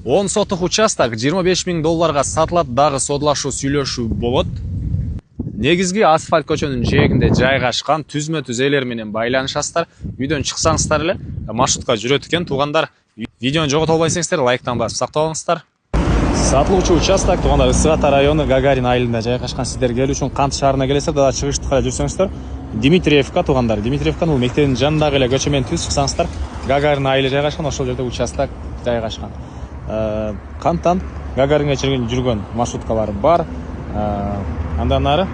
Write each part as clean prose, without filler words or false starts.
10 сотық участок 25 000 долларға сатылат, дағы содылашу сүйлөшүү болот. Негизги асфальт көчөнүн жээгинде жайгашкан түзмө-түз ээлер менен байланышасыздар. Үйдөн чыксаңыздар эле маршрутка жүрөт экен. Туугандар, видеону жогото албайсыңыздар, лайктан басып сактап алыңыздар. Сатылуучу участок туугандар Ысык Ата району Гагарин айылында жайгашкан. Сиздер келүү үчүн Кант шаарына келесиздер, дагы чыгыштыкка жүрсөңүздөр Дмитриевка туугандар. Дмитриевканын бул мектебинин жанындагы эле көчө менен түз чыксаңыздар Гагарин айылы жайгашкан, ошол жерде участок жайгашкан. Канттан Гагаринге жүргөн маршруткалар бар. Андан ары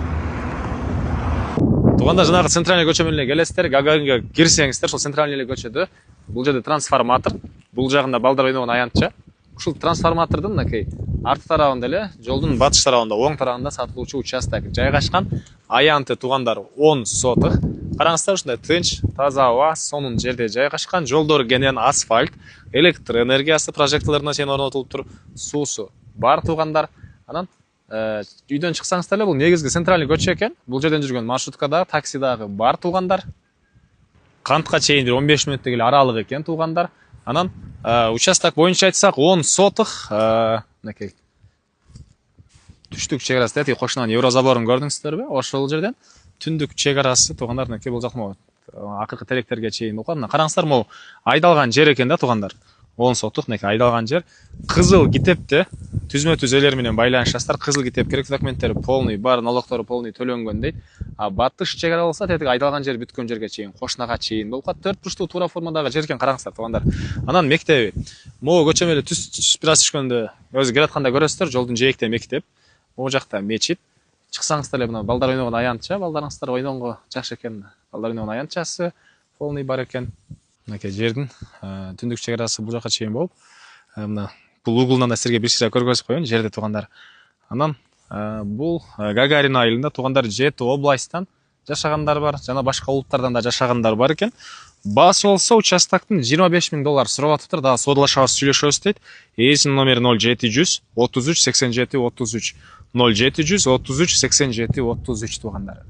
туугандар жанагы центральный көчө менен келесиздер. Гагаринге кирсеңиздер, ошол центральный эле көчөдө бул жерде трансформатор, бул жагында балдар ойногон аянтча. Ушул трансформатордун мынакей арты тарабында эле жолдун батыш тарабында, оң тарабында сатылуучу участок жайгашкан. Аянты туугандар 10 сотық. Караңыздар, ушундай тынч, таза аба, сонун жерде жайгашкан. Жолдор кенен асфальт, электр энергиясы прожекторлоруна чейин орнотулуп тур, суусу бар туугандар. Анан үйдөн чыксаңыздар эле бул негизги центральный көчө экен. Бул жерден жүргөн маршрутка дагы, такси дагы бар туугандар. Кантка чейин 15 мүнөттүк эле аралык экен туугандар. Анан участок боюнча айтсак 10 сотық. Мынакей түштүк чек арасы тетиги кошунан Еврозаборун көрдүңүздөрбү? Ошол жерден түндүк чек арасы туугандар мынакей бул жакмы акыркы телектерге чейин болгон. Мына караңыздар, могу айдалган жер экен да туугандар. 10 сотық мынакей айдалган жер. Кызыл китепте түзмө-түз ээлер менен байланышасыздар. Кызыл китеп керектүү документтери полный бар, налогтору полный төлөнгөн дейт. А батыш чек ара болсо тетиги айдалган жер бүткөн жерге чейин, кошунага чейин болуп калат. 4 бурчтуу туура формадагы жер экен, караңыздар туугандар. Анан мектеби могу көчө менен түз бир аз түшкөндө өзү келатканда көрөсүздөр, жолдун жээгинде мектеп. Могу жакта мечит. Чыксаңыздар эле мына балдар ойногон аянтча, балдарыңыздар ойногонго жакшы экен. Балдар ойногон аянтчасы полный бар экен. Мынакей жердин түндүк чек арасы бул жака чейин болуп, мына бул углунан да силерге бир сыйра көргөзүп коеюн жерде туугандар. Анан бул Гагарин айылында туугандар 7 областтан жашагандар бар, жана башка улуттардан да жашагандар бар экен. Баасы болсо участоктун 25 000 доллар сурап атыптыр, дагы содулашабыз, сүйлөшөбүз дейт. Ээсинин номери 0700 33 87 33 0700 33 87 33 туугандар.